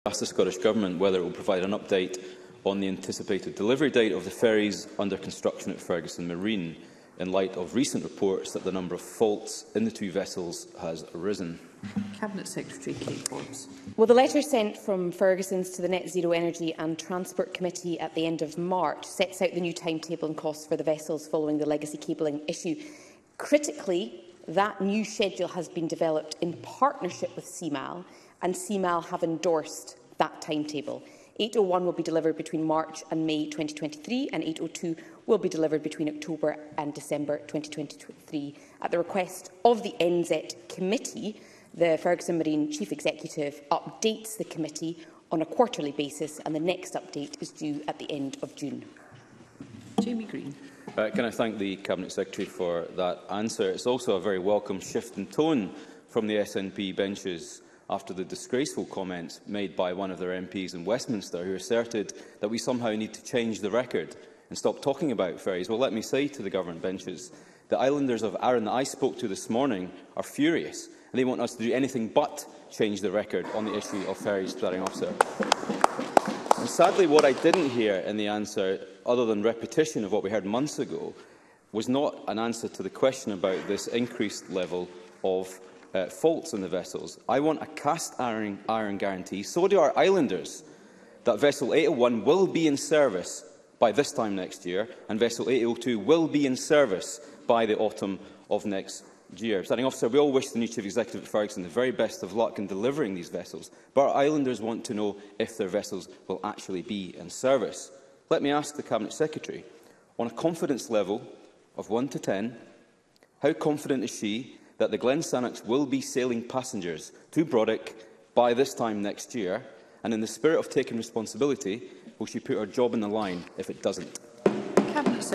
asked the Scottish Government whether it will provide an update on the anticipated delivery date of the ferries under construction at Ferguson Marine, in light of recent reports that the number of faults in the two vessels has risen. Cabinet Secretary Kate Forbes. Well, the letter sent from Ferguson's to the Net Zero Energy and Transport Committee at the end of March sets out the new timetable and costs for the vessels following the legacy cabling issue. Critically, that new schedule has been developed in partnership with CMAL, and CMAL have endorsed that timetable. 801 will be delivered between March and May 2023, and 802 will be delivered between October and December 2023. At the request of the NZ Committee, the Ferguson Marine Chief Executive updates the committee on a quarterly basis, and the next update is due at the end of June. Jamie Greene. Can I thank the Cabinet Secretary for that answer? It's also a very welcome shift in tone from the SNP benches after the disgraceful comments made by one of their MPs in Westminster, who asserted that we somehow need to change the record and stop talking about ferries. Well, let me say to the government benches, the islanders of Arran that I spoke to this morning are furious, and they want us to do anything but change the record on the issue of ferries, Presiding Officer. And sadly, what I didn't hear in the answer, other than repetition of what we heard months ago, was not an answer to the question about this increased level of faults in the vessels. I want a cast-iron guarantee, so do our islanders, that vessel 801 will be in service by this time next year, and vessel 802 will be in service by the autumn of next year. Presiding Officer, we all wish the new Chief Executive at Ferguson the very best of luck in delivering these vessels, but our islanders want to know if their vessels will actually be in service. Let me ask the Cabinet Secretary, on a confidence level of 1 to 10, how confident is she that the Glen Sannox will be sailing passengers to Brodick by this time next year, and in the spirit of taking responsibility, will she put her job on the line if it doesn't?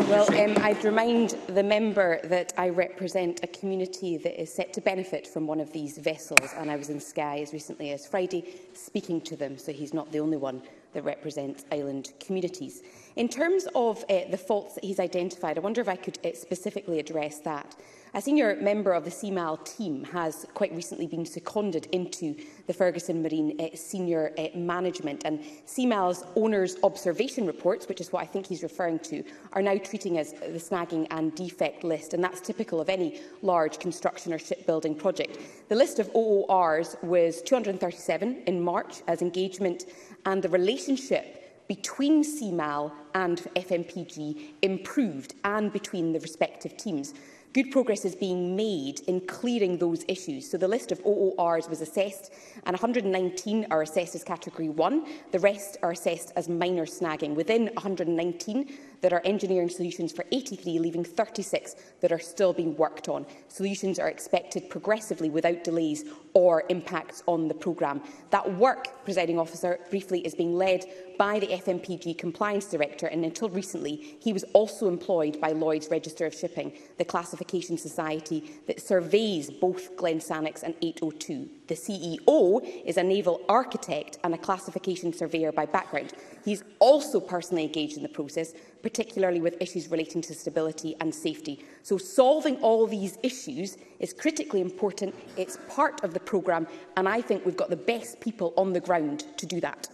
Well, I'd remind the member that I represent a community that is set to benefit from one of these vessels, and I was in Skye as recently as Friday speaking to them, so he's not the only one that represents island communities. In terms of the faults that he's identified, I wonder if I could specifically address that. A senior member of the CMAL team has quite recently been seconded into the Ferguson Marine senior management, and CMAL's owners' observation reports, which is what I think he's referring to, are now treating as the snagging and defect list, and that's typical of any large construction or shipbuilding project. The list of OORs was 237 in March as engagement, and the relationship between CMAL and FMPG improved, and between the respective teams. Good progress is being made in clearing those issues. So the list of OORs was assessed, and 119 are assessed as Category 1. The rest are assessed as minor snagging. Within 119, there are engineering solutions for 83, leaving 36 that are still being worked on. Solutions are expected progressively without delays or impacts on the programme. That work, Presiding Officer, briefly, is being led by the FMPG Compliance Director, and until recently, he was also employed by Lloyd's Register of Shipping, the classification society that surveys both Glen Sannox and 802. The CEO is a naval architect and a classification surveyor by background. He's also personally engaged in the process, particularly with issues relating to stability and safety. So solving all these issues is critically important. It's part of the programme, and I think we've got the best people on the ground to do that.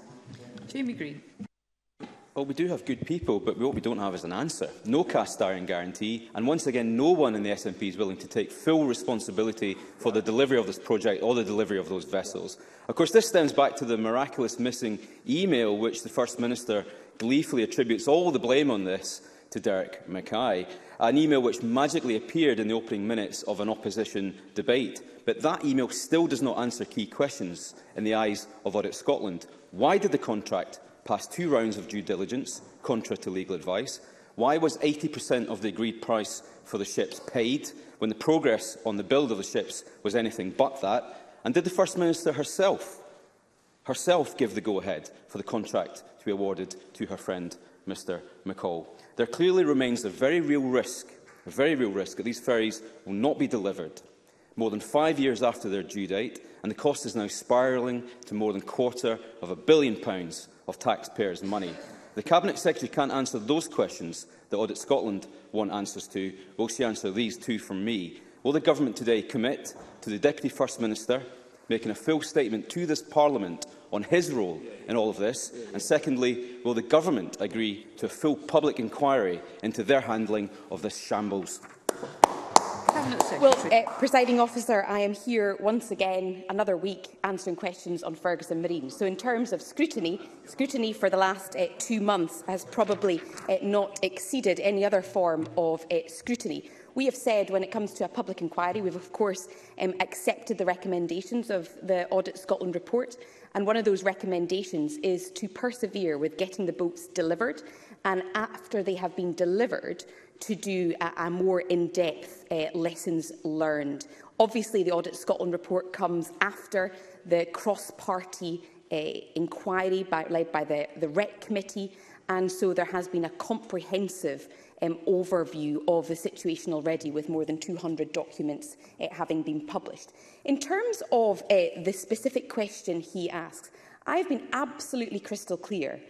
Jamie Greene. Well, we do have good people, but what we don't have is an answer. No cast-iron guarantee, and once again, no one in the SNP is willing to take full responsibility for the delivery of this project or the delivery of those vessels. Of course, this stems back to the miraculous missing email, which the First Minister gleefully attributes all the blame on this to Derek Mackay, an email which magically appeared in the opening minutes of an opposition debate. But that email still does not answer key questions in the eyes of Audit Scotland. Why did the contract pass 2 rounds of due diligence, contrary to legal advice? Why was 80% of the agreed price for the ships paid when the progress on the build of the ships was anything but that? And did the First Minister herself give the go-ahead for the contract to be awarded to her friend Mr McCall? There clearly remains a very real risk that these ferries will not be delivered more than 5 years after their due date, and the cost is now spiralling to more than £250 million of taxpayers' money. The Cabinet Secretary can't answer those questions that Audit Scotland want answers to. Will she answer these two from me? Will the Government today commit to the Deputy First Minister making a full statement to this Parliament on his role in all of this? And secondly, will the government agree to a full public inquiry into their handling of this shambles? Well, Presiding Officer, I am here once again, another week, answering questions on Ferguson Marine. So in terms of scrutiny for the last 2 months has probably not exceeded any other form of scrutiny. We have said when it comes to a public inquiry, we've of course accepted the recommendations of the Audit Scotland report, and one of those recommendations is to persevere with getting the boats delivered, and after they have been delivered, to do a more in-depth lessons learned. Obviously, the Audit Scotland report comes after the cross-party inquiry led by the REC committee, and so there has been a comprehensive overview of the situation already, with more than 200 documents having been published. In terms of the specific question he asks, I've been absolutely crystal clear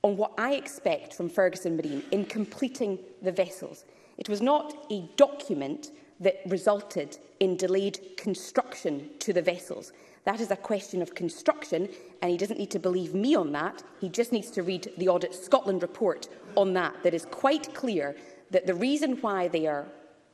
on what I expect from Ferguson Marine in completing the vessels. It was not a document that resulted in delayed construction to the vessels. That is a question of construction, and he doesn't need to believe me on that. He just needs to read the Audit Scotland report on that. That is quite clear that the reason why they are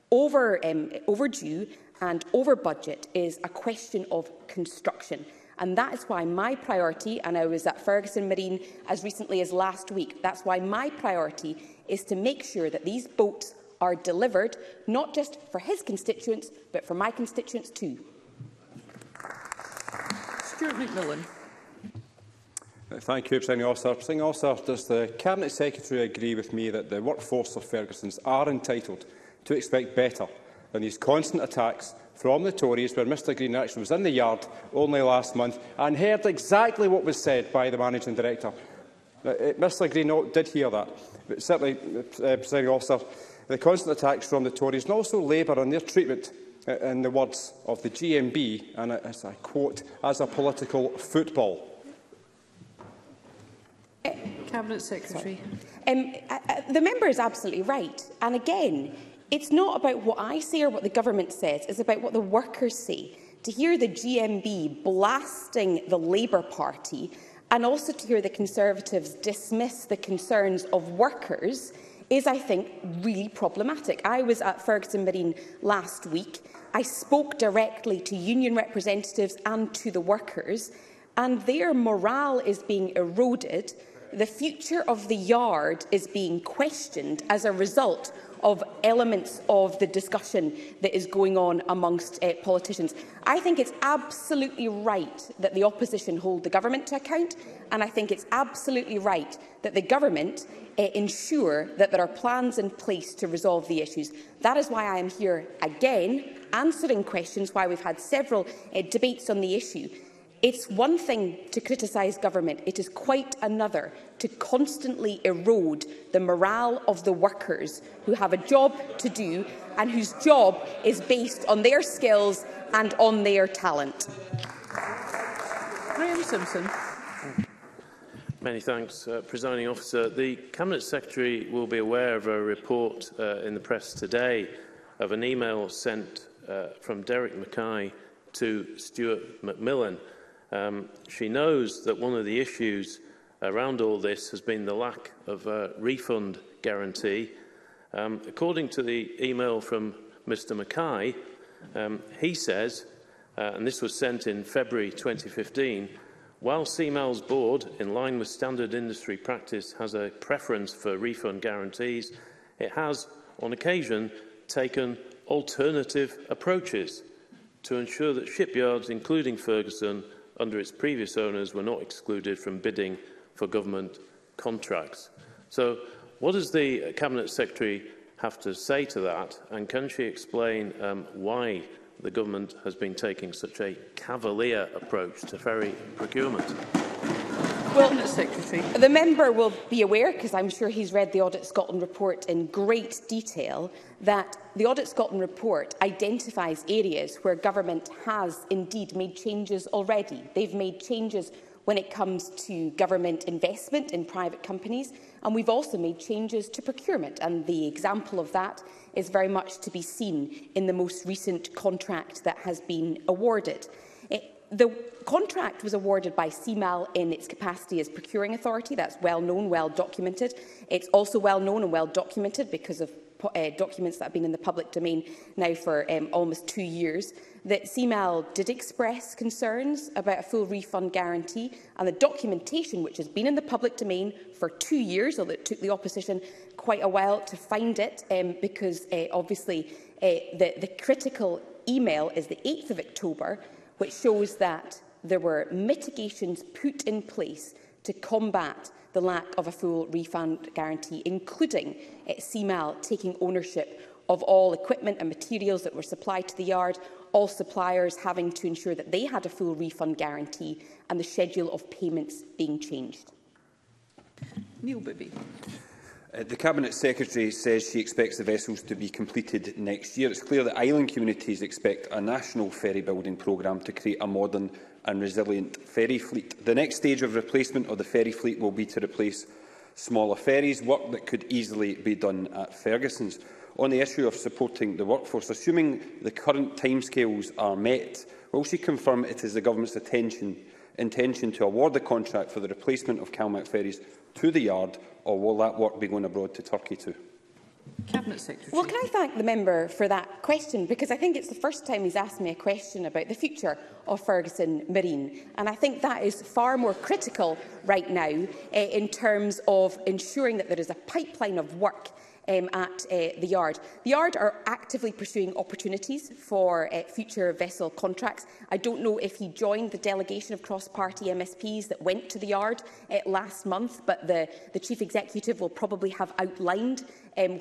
overdue and over budget is a question of construction. And that is why my priority, and I was at Ferguson Marine as recently as last week, that's why my priority is to make sure that these boats are delivered, not just for his constituents, but for my constituents too. Stuart McMillan. Thank you, Presiding Officer. Presiding Officer, does the Cabinet Secretary agree with me that the workforce of Ferguson's are entitled to expect better than these constant attacks from the Tories, where Mr Greene actually was in the yard only last month and heard exactly what was said by the Managing Director? Mr Greene did hear that. But certainly, Presiding Officer, the constant attacks from the Tories and also Labour on their treatment, in the words of the GMB, and as I quote, as a political football. Cabinet Secretary. The member is absolutely right. And again, it's not about what I say or what the government says, it's about what the workers say. To hear the GMB blasting the Labour Party and also to hear the Conservatives dismiss the concerns of workers is, I think, really problematic. I was at Ferguson Marine last week. I spoke directly to union representatives and to the workers, and their morale is being eroded. The future of the yard is being questioned as a result of elements of the discussion that is going on amongst politicians. I think it's absolutely right that the opposition hold the government to account, and I think it's absolutely right that the government ensure that there are plans in place to resolve the issues. That is why I am here again, answering questions, why we've had several debates on the issue. It's one thing to criticise government. It is quite another to constantly erode the morale of the workers who have a job to do and whose job is based on their skills and on their talent. Graham Simpson. Many thanks, Presiding Officer. The Cabinet Secretary will be aware of a report in the press today of an email sent from Derek Mackay to Stuart McMillan. She knows that one of the issues around all this has been the lack of a refund guarantee. According to the email from Mr Mackay, he says, and this was sent in February 2015, while CMAL's board, in line with standard industry practice, has a preference for refund guarantees, it has, on occasion, taken alternative approaches to ensure that shipyards, including Ferguson, under its previous owners, were not excluded from bidding for government contracts. So what does the Cabinet Secretary have to say to that, and can she explain why the government has been taking such a cavalier approach to ferry procurement? Well, Secretary. The member will be aware, because I'm sure he's read the Audit Scotland report in great detail, that the Audit Scotland report identifies areas where government has indeed made changes already. They've made changes when it comes to government investment in private companies, and we've also made changes to procurement, and the example of that is very much to be seen in the most recent contract that has been awarded. The contract was awarded by CMAL in its capacity as procuring authority. That's well known, well documented. It's also well known and well documented because of documents that have been in the public domain now for almost 2 years, that CMAL did express concerns about a full refund guarantee, and the documentation, which has been in the public domain for 2 years, although it took the opposition quite a while to find it, because obviously the critical email is the 8th of October, which shows that there were mitigations put in place to combat the lack of a full refund guarantee, including CMAL taking ownership of all equipment and materials that were supplied to the yard, all suppliers having to ensure that they had a full refund guarantee, and the schedule of payments being changed. Neil Bibby. The Cabinet Secretary says she expects the vessels to be completed next year. It's clear that island communities expect a national ferry building programme to create a modern and resilient ferry fleet. The next stage of replacement of the ferry fleet will be to replace smaller ferries, work that could easily be done at Ferguson's. On the issue of supporting the workforce, assuming the current timescales are met, will she confirm it is the Government's intention to award the contract for the replacement of CalMac ferries to the yard, or will that work be going abroad to Turkey too? Cabinet Secretary. Well, can I thank the member for that question, because I think it's the first time he's asked me a question about the future of Ferguson Marine, and I think that is far more critical right now in terms of ensuring that there is a pipeline of work at the yard. The yard are actively pursuing opportunities for future vessel contracts. I don't know if he joined the delegation of cross-party MSPs that went to the yard last month, but the Chief Executive will probably have outlined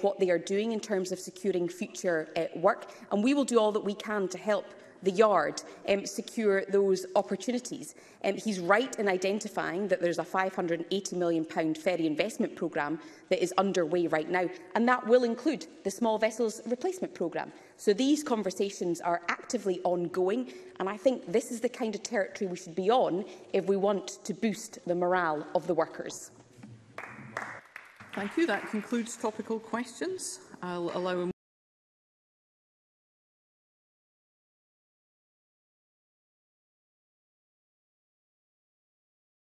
what they are doing in terms of securing future work, and we will do all that we can to help the yard secure those opportunities. He's right in identifying that there's a £580 million ferry investment programme that is underway right now, and that will include the small vessels replacement programme. So these conversations are actively ongoing, and I think this is the kind of territory we should be on if we want to boost the morale of the workers. Thank you. That concludes topical questions. I'll allow